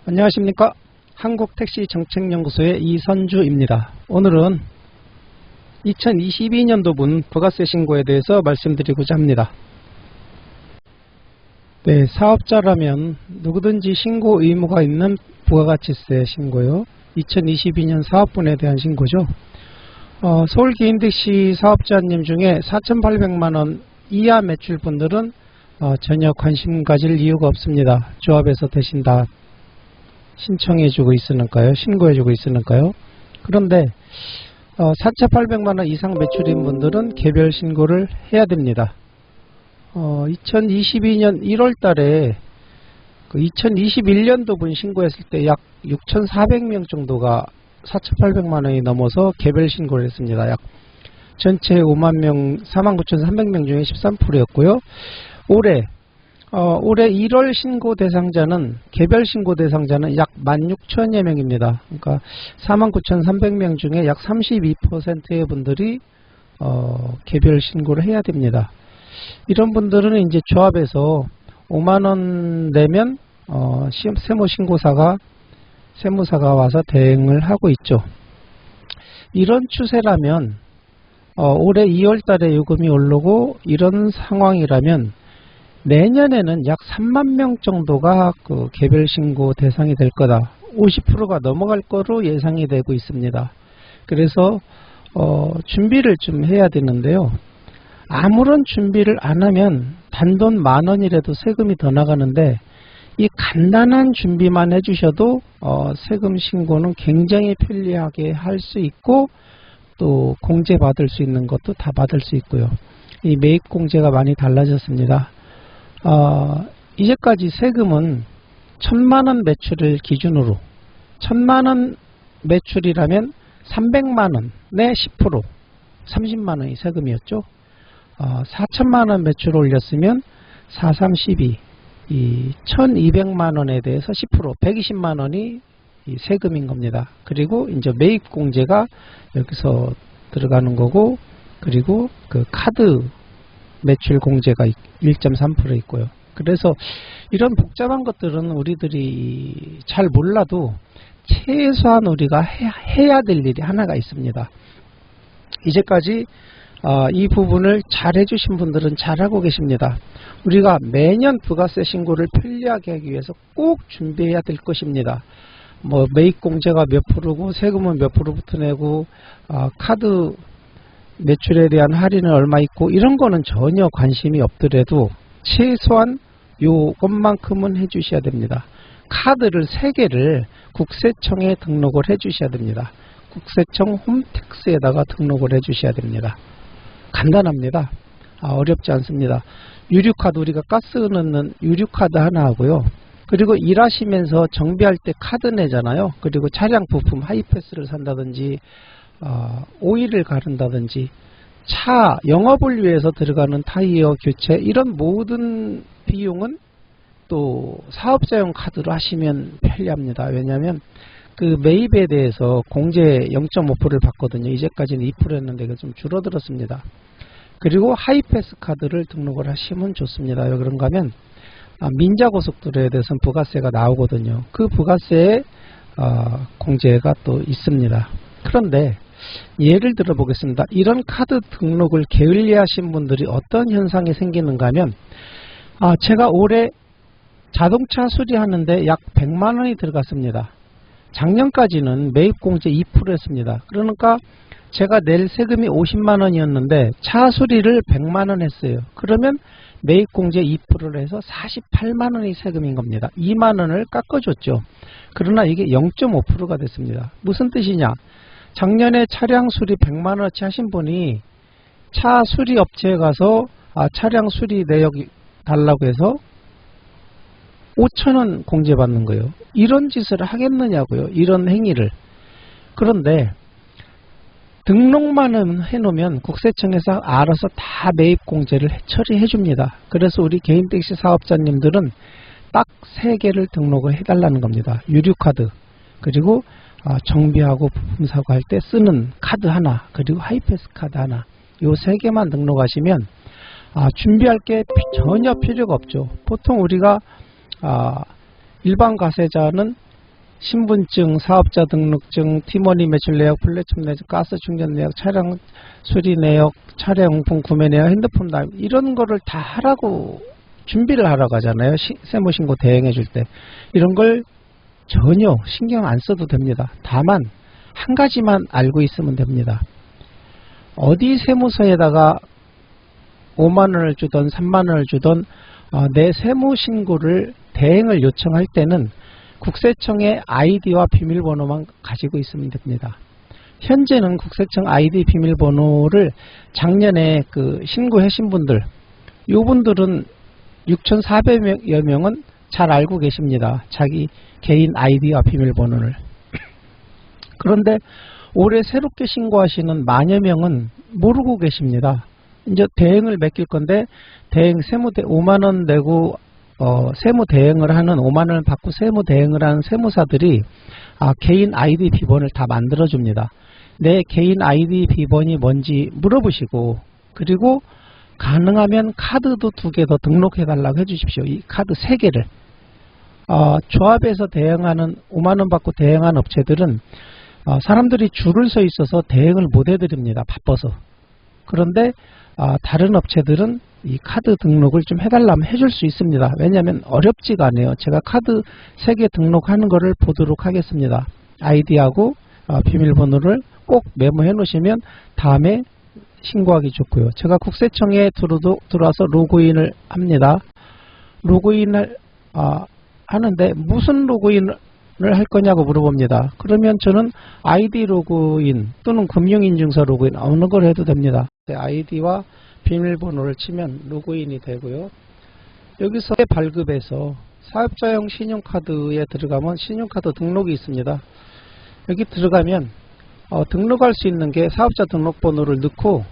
안녕하십니까. 한국택시정책연구소의 이선주입니다. 오늘은 2022년도분 부가세 신고에 대해서 말씀드리고자 합니다. 네, 사업자라면 누구든지 신고 의무가 있는 부가가치세 신고요. 2022년 사업분에 대한 신고죠. 서울개인택시 사업자님 중에 4,800만원 이하 매출분들은 전혀 관심 가질 이유가 없습니다. 조합에서 대신 다 신청해주고 있으니까요. 신고해주고 있으니까요. 그런데 4,800만원 이상 매출인 분들은 개별 신고를 해야 됩니다. 2022년 1월달에 2021년도분 신고했을 때 약 6,400명 정도가 4,800만원이 넘어서 개별 신고를 했습니다. 약 전체 5만 49,300명 중에 13%였고요. 올해 1월 신고 대상자는 개별 신고 대상자는 약 16,000여 명입니다. 그러니까 49,300명 중에 약 32%의 분들이 개별 신고를 해야 됩니다. 이런 분들은 이제 조합에서 5만원 내면 세무사가 와서 대응을 하고 있죠. 이런 추세라면 올해 2월달에 요금이 오르고 이런 상황이라면 내년에는 약 3만 명 정도가 개별 신고 대상이 될 거다. 50%가 넘어갈 거로 예상이 되고 있습니다. 그래서 준비를 좀 해야 되는데요. 아무런 준비를 안 하면 단돈 10,000원이라도 세금이 더 나가는데 이 간단한 준비만 해주셔도 세금 신고는 굉장히 편리하게 할 수 있고 또 공제 받을 수 있는 것도 다 받을 수 있고요. 이 매입 공제가 많이 달라졌습니다. 이제까지 세금은 1,000만원 매출을 기준으로 1,000만원 매출이라면 300만원의 10% 30만원이 세금이었죠. 4,000만원 매출 올렸으면 4, 3, 12 이 1,200만원에 대해서 10% 120만원이 세금인 겁니다. 그리고 이제 매입 공제가 여기서 들어가는 거고, 그리고 그 카드 매출 공제가 1.3% 있고요. 그래서 이런 복잡한 것들은 우리들이 잘 몰라도 최소한 우리가 해야 될 일이 하나가 있습니다. 이제까지 이 부분을 잘 해주신 분들은 잘하고 계십니다. 우리가 매년 부가세 신고를 편리하게 하기 위해서 꼭 준비해야 될 것입니다. 매입 공제가 몇 프로고 세금은 몇 프로부터 내고 카드 매출에 대한 할인은 얼마 있고 이런 거는 전혀 관심이 없더라도 최소한 요것만큼은 해주셔야 됩니다. 카드를 3개를 국세청에 등록을 해주셔야 됩니다. 국세청 홈택스에다가 등록을 해주셔야 됩니다. 간단합니다. 어렵지 않습니다. 유류카드, 우리가 가스 넣는 유류카드 하나 하고요. 그리고 일하시면서 정비할 때 카드 내잖아요. 그리고 차량 부품 하이패스를 산다든지 오일을 가른다든지 차 영업을 위해서 들어가는 타이어 교체, 이런 모든 비용은 또 사업자용 카드로 하시면 편리합니다. 왜냐하면 그 매입에 대해서 공제 0.5%를 받거든요. 이제까지는 2%였는데 이거 좀 줄어들었습니다. 그리고 하이패스 카드를 등록을 하시면 좋습니다. 왜 그런가 하면 민자고속도로에 대해서는 부가세가 나오거든요. 그 부가세에 공제가 또 있습니다. 그런데 예를 들어 보겠습니다. 이런 카드 등록을 게을리하신 분들이 어떤 현상이 생기는가 하면 제가 올해 자동차 수리하는데 약 100만원이 들어갔습니다. 작년까지는 매입공제 2%였습니다. 그러니까 제가 낼 세금이 50만원이었는데 차 수리를 100만원 했어요. 그러면 매입공제 2%로 해서 48만원이 세금인 겁니다. 2만원을 깎아줬죠. 그러나 이게 0.5%가 됐습니다. 무슨 뜻이냐? 작년에 차량 수리 100만원어치 하신 분이 차 수리 업체에 가서 차량 수리 내역 달라고 해서 5,000원 공제받는 거예요. 이런 짓을 하겠느냐고요. 이런 행위를. 그런데 등록만 해놓으면 국세청에서 알아서 다 매입 공제를 처리해 줍니다. 그래서 우리 개인택시 사업자님들은 딱 3개를 등록을 해달라는 겁니다. 유류카드, 그리고 정비하고 부품 사고할 때 쓰는 카드 하나, 그리고 하이패스 카드 하나, 요 3개만 등록하시면 준비할 게 전혀 필요가 없죠. 보통 우리가 일반 과세자는 신분증, 사업자 등록증, 팀원이 매출 내역, 플랫폼 내역, 가스 충전 내역, 차량 수리 내역, 차량용품 구매 내역, 핸드폰 납입 이런 거를 다 하라고 준비를 하러 가잖아요. 세무신고 대행해 줄 때. 이런 걸 전혀 신경 안 써도 됩니다. 다만 한 가지만 알고 있으면 됩니다. 어디 세무서에다가 5만 원을 주던 3만 원을 주던 내 세무신고를 대행을 요청할 때는 국세청의 아이디와 비밀번호만 가지고 있으면 됩니다. 현재는 국세청 아이디 비밀번호를 작년에 그 신고하신 분들, 요분들은 6,400여 명은 잘 알고 계십니다. 자기 개인 아이디와 비밀번호를. 그런데 올해 새롭게 신고하시는 만여 명은 모르고 계십니다. 이제 대행을 맡길 건데 대행 5만 원 내고 세무 대행을 하는 5만 원을 받고 세무 대행을 하는 세무사들이 개인 아이디 비번을 다 만들어 줍니다. 내 개인 아이디 비번이 뭔지 물어보시고, 그리고 가능하면 카드도 2개 더 등록해 달라고 해 주십시오. 이 카드 3개를. 조합에서 대행하는 5만 원 받고 대행하는 업체들은 사람들이 줄을 서 있어서 대행을 못 해드립니다. 바빠서. 그런데 다른 업체들은 이 카드 등록을 좀 해달라면 해줄 수 있습니다. 왜냐하면 어렵지가 않아요. 제가 카드 3개 등록하는 거를 보도록 하겠습니다. 아이디하고 비밀번호를 꼭 메모해 놓으시면 다음에 신고하기 좋고요. 제가 국세청에 들어와서 로그인을 합니다. 로그인을 하는데 무슨 로그인을 할 거냐고 물어봅니다. 그러면 저는 아이디 로그인 또는 금융인증서 로그인 어느 걸 해도 됩니다. 아이디와 비밀번호를 치면 로그인이 되고요. 여기서 발급해서 사업자용 신용카드에 들어가면 신용카드 등록이 있습니다. 여기 들어가면 등록할 수 있는 게 사업자 등록번호를 넣고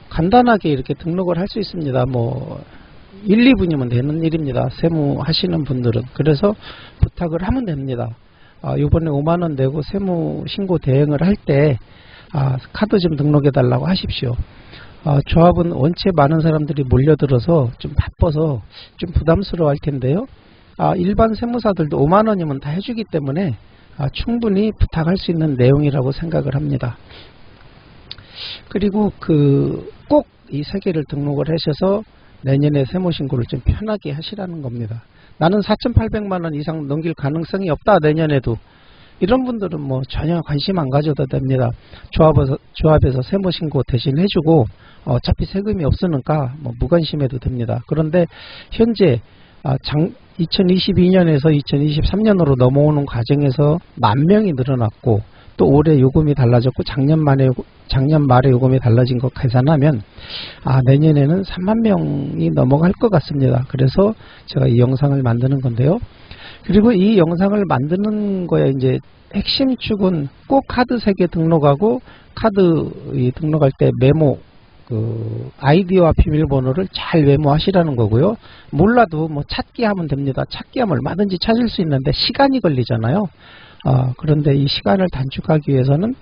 간단하게 이렇게 등록을 할 수 있습니다. 뭐 1, 2분이면 되는 일입니다. 세무 하시는 분들은. 그래서 부탁을 하면 됩니다. 이번에 5만 원 내고 세무 신고 대행을 할 때 카드 좀 등록해 달라고 하십시오. 조합은 원체 많은 사람들이 몰려들어서 좀 바빠서 좀 부담스러워 할 텐데요. 일반 세무사들도 5만 원이면 다 해주기 때문에 충분히 부탁할 수 있는 내용이라고 생각을 합니다. 그리고 꼭 이 3개를 등록을 하셔서 내년에 세무신고를 좀 편하게 하시라는 겁니다. 나는 4,800만 원 이상 넘길 가능성이 없다 내년에도. 이런 분들은 뭐 전혀 관심 안 가져도 됩니다. 조합에서 세무신고 대신 해주고 어차피 세금이 없으니까 뭐 무관심해도 됩니다. 그런데 현재 2022년에서 2023년으로 넘어오는 과정에서 10,000명이 늘어났고 또 올해 요금이 달라졌고 작년 말에 요금이 달라진 거 계산하면 내년에는 3만 명이 넘어갈 것 같습니다. 그래서 제가 이 영상을 만드는 건데요. 그리고 이 영상을 만드는 거에 이제 핵심 축은 꼭 카드 3개 등록하고 카드 등록할 때 메모 아이디와 비밀번호를 잘 메모하시라는 거고요. 몰라도 뭐 찾기 하면 됩니다. 찾기 하면 얼마든지 찾을 수 있는데 시간이 걸리잖아요. 그런데 이 시간을 단축하기 위해서는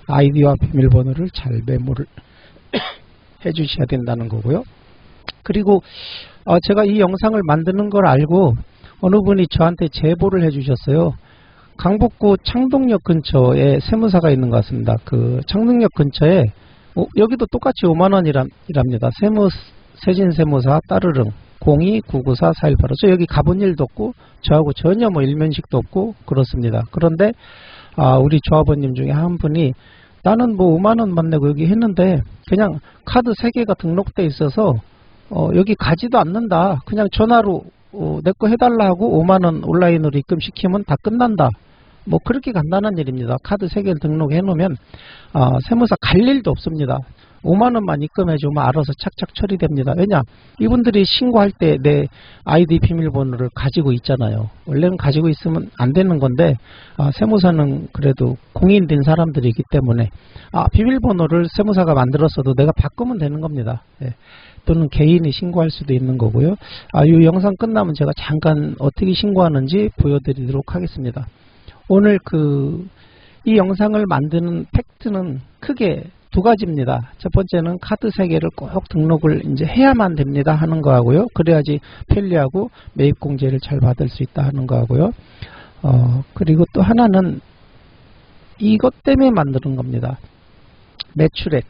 아이디와 비밀번호를 잘 메모를 해 주셔야 된다는 거고요. 그리고 제가 이 영상을 만드는 걸 알고 어느 분이 저한테 제보를 해 주셨어요. 강북구 창동역 근처에 세무사가 있는 것 같습니다. 그 창동역 근처에 여기도 똑같이 5만 원이랍니다. 세진세무사 따르릉 02-994-4185. 저 여기 가본 일도 없고 저하고 전혀 뭐 일면식도 없고 그렇습니다. 그런데 우리 조합원님 중에 한 분이 나는 뭐 5만 원만 내고 여기 했는데 그냥 카드 3개가 등록돼 있어서 여기 가지도 않는다. 그냥 전화로 내 거 해달라 하고 5만 원 온라인으로 입금시키면 다 끝난다. 뭐 그렇게 간단한 일입니다. 카드 3개를 등록해 놓으면 세무사 갈 일도 없습니다. 5만 원만 입금해주면 알아서 착착 처리됩니다. 왜냐? 이분들이 신고할 때 내 아이디 비밀번호를 가지고 있잖아요. 원래는 가지고 있으면 안 되는 건데 세무사는 그래도 공인된 사람들이기 때문에 비밀번호를 세무사가 만들었어도 내가 바꾸면 되는 겁니다. 예. 또는 개인이 신고할 수도 있는 거고요. 이 영상 끝나면 제가 잠깐 어떻게 신고하는지 보여드리도록 하겠습니다. 오늘 이 영상을 만드는 팩트는 크게 2가지입니다. 첫 번째는 카드 3개를 꼭 등록을 이제 해야만 됩니다 하는 거하고요. 그래야지 편리하고 매입공제를 잘 받을 수 있다 하는 거하고요. 그리고 또 하나는 이것 때문에 만드는 겁니다. 매출액.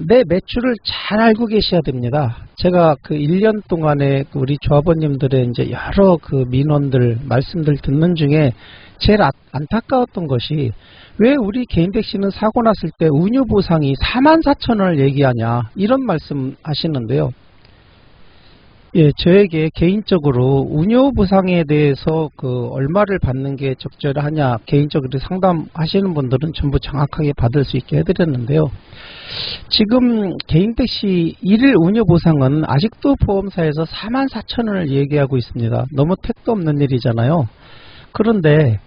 내 매출을 잘 알고 계셔야 됩니다. 제가 그 1년 동안에 우리 조합원님들의 이제 여러 그 민원들, 말씀들 듣는 중에 제일 안타까웠던 것이 왜 우리 개인택시는 사고 났을 때 운유보상이 44,000원을 얘기하냐, 이런 말씀 하시는데요. 예, 저에게 개인적으로 운유보상에 대해서 그 얼마를 받는 게 적절하냐 개인적으로 상담하시는 분들은 전부 정확하게 받을 수 있게 해드렸는데요. 지금 개인택시 1일 운유보상은 아직도 보험사에서 44,000원을 얘기하고 있습니다. 너무 택도 없는 일이잖아요. 그런데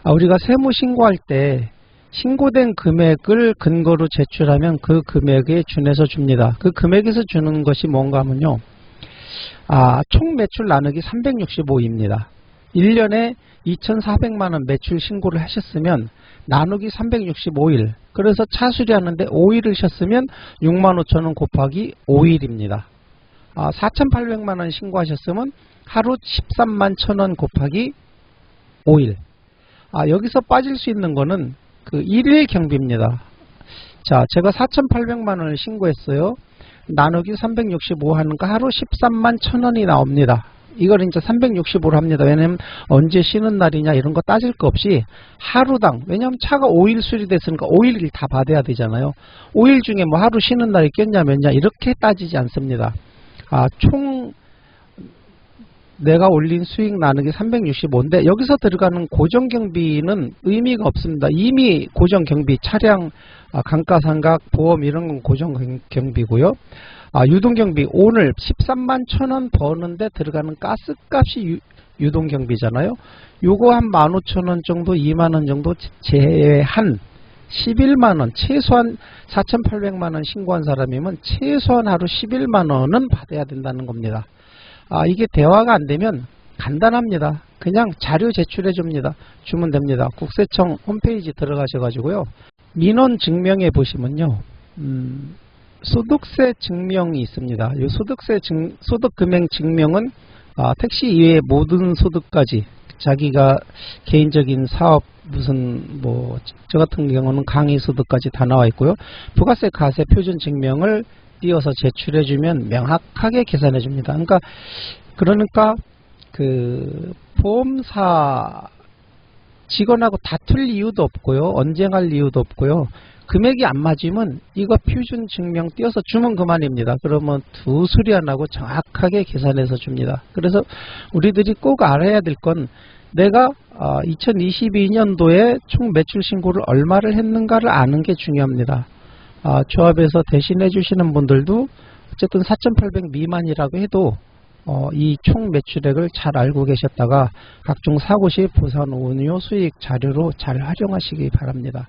우리가 세무신고할 때 신고된 금액을 근거로 제출하면 그 금액에 준해서 줍니다. 그 금액에서 주는 것이 뭔가 하면요, 총 매출 나누기 365입니다. 1년에 2,400만원 매출 신고를 하셨으면 나누기 365일, 그래서 차수리하는데 5일을 쉬었으면 65,000원 곱하기 5일입니다. 4,800만원 신고하셨으면 하루 13만 1,000원 곱하기 5일. 여기서 빠질 수 있는 거는 그 1일 경비입니다. 자, 제가 4,800만원을 신고했어요. 나누기 365 하는가 하루 13만 1,000원이 나옵니다. 이걸 이제 365로 합니다. 왜냐면 언제 쉬는 날이냐 이런 거 따질 거 없이 하루당, 왜냐면 차가 5일 수리됐으니까 5일 다 받아야 되잖아요. 5일 중에 뭐 하루 쉬는 날이 꼈냐 몇냐 이렇게 따지지 않습니다. 총 내가 올린 수익 나누기 365인데 여기서 들어가는 고정경비는 의미가 없습니다. 이미 고정경비, 차량, 감가상각, 보험 이런 건 고정경비고요. 유동경비, 오늘 13만 1,000원 버는데 들어가는 가스값이 유동경비잖아요. 요거 한 15,000원 정도, 2만원 정도 제외한 11만원, 최소한 4,800만원 신고한 사람이면 최소한 하루 11만원은 받아야 된다는 겁니다. 이게 대화가 안 되면 간단합니다. 그냥 자료 제출해 줍니다. 주면 됩니다. 국세청 홈페이지 들어가셔가지고요. 민원 증명에 보시면요. 소득세 증명이 있습니다. 이 소득 금액 증명은 택시 이외의 모든 소득까지 자기가 개인적인 사업 무슨 저 같은 경우는 강의 소득까지 다 나와 있고요. 부가세 가세 표준 증명을 띄어서 제출해 주면 명확하게 계산해 줍니다. 그러니까 그 보험사 직원하고 다툴 이유도 없고요. 언쟁할 이유도 없고요. 금액이 안 맞으면 이거 표준 증명 띄어서 주면 그만입니다. 그러면 두 소리 안 하고 정확하게 계산해서 줍니다. 그래서 우리들이 꼭 알아야 될 건 내가 2022년도에 총 매출 신고를 얼마를 했는가를 아는 게 중요합니다. 조합에서 대신해 주시는 분들도 어쨌든 4,800 미만이라고 해도 이 총 매출액을 잘 알고 계셨다가 각종 사고 시 보상 운용 수익 자료로 잘 활용하시기 바랍니다.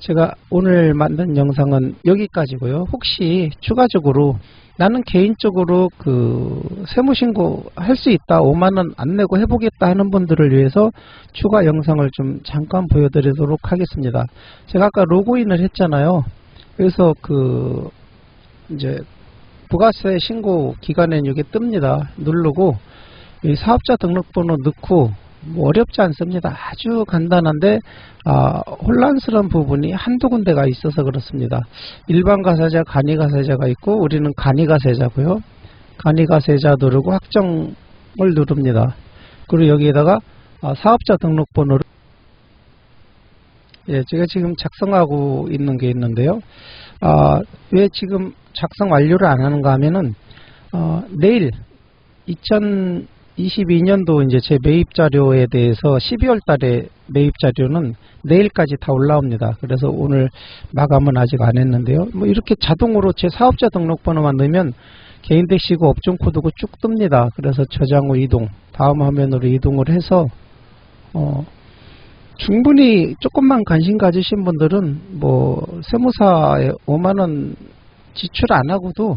제가 오늘 만든 영상은 여기까지고요. 혹시 추가적으로 나는 개인적으로 그 세무신고 할 수 있다, 5만원 안 내고 해보겠다 하는 분들을 위해서 추가 영상을 좀 잠깐 보여드리도록 하겠습니다. 제가 아까 로그인을 했잖아요. 그래서 이제 부가세 신고 기간엔 이게 뜹니다. 누르고 이 사업자 등록번호 넣고 어렵지 않습니다. 아주 간단한데 혼란스러운 부분이 한두 군데가 있어서 그렇습니다. 일반 가세자, 간이 가세자가 있고 우리는 간이 가세자고요. 간이 가세자 누르고 확정을 누릅니다. 그리고 여기에다가 사업자 등록번호를 제가 지금 작성하고 있는 게 있는데요. 왜 지금 작성 완료를 안 하는가 하면은 내일 2022년도 이제 제 매입 자료에 대해서 12월 달에 매입 자료는 내일까지 다 올라옵니다. 그래서 오늘 마감은 아직 안 했는데요. 이렇게 자동으로 제 사업자 등록번호만 넣으면 개인택시고 업종 코드고 쭉 뜹니다. 그래서 저장 후 이동, 다음 화면으로 이동을 해서 충분히 조금만 관심 가지신 분들은 세무사에 5만원 지출 안 하고도,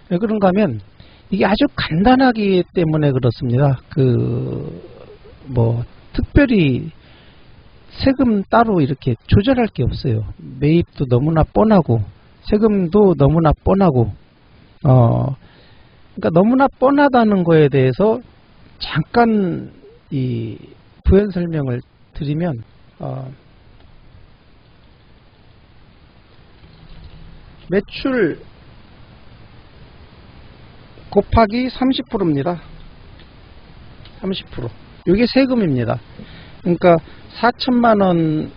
왜 그런가 하면 이게 아주 간단하기 때문에 그렇습니다. 특별히 세금 따로 이렇게 조절할 게 없어요. 매입도 너무나 뻔하고 세금도 너무나 뻔하고 그러니까 너무나 뻔하다는 거에 대해서 잠깐 이 부연 설명을 드리면 매출 곱하기 30%입니다. 30%. 이게 세금입니다. 그러니까 4천만원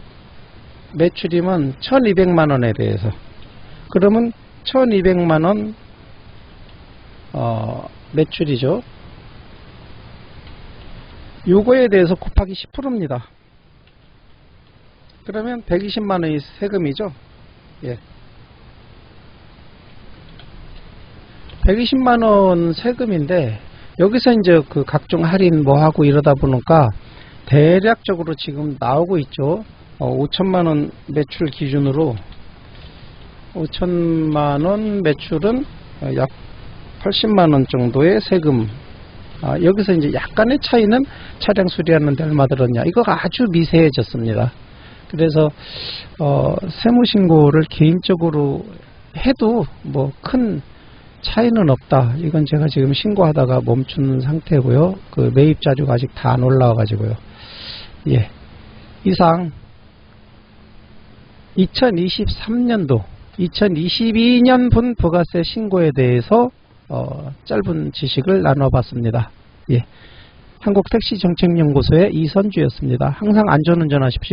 매출이면 1200만원에 대해서, 그러면 1200만원 매출이죠. 요거에 대해서 곱하기 10%입니다. 그러면 120만원이 세금이죠. 예. 120만원 세금인데, 여기서 이제 그 각종 할인 뭐 하고 이러다 보니까 대략적으로 지금 나오고 있죠. 5천만원 매출 기준으로 5천만원 매출은 약 80만원 정도의 세금. 여기서 이제 약간의 차이는 차량 수리하는데 얼마 들었냐, 이거가 아주 미세해졌습니다. 그래서 세무신고를 개인적으로 해도 뭐 큰 차이는 없다. 이건 제가 지금 신고하다가 멈춘 상태고요. 그 매입 자료가 아직 다 안 올라와 가지고요. 예. 이상 2023년도 2022년분 부가세 신고에 대해서 짧은 지식을 나눠봤습니다. 예. 한국택시정책연구소의 이선주였습니다. 항상 안전운전하십시오.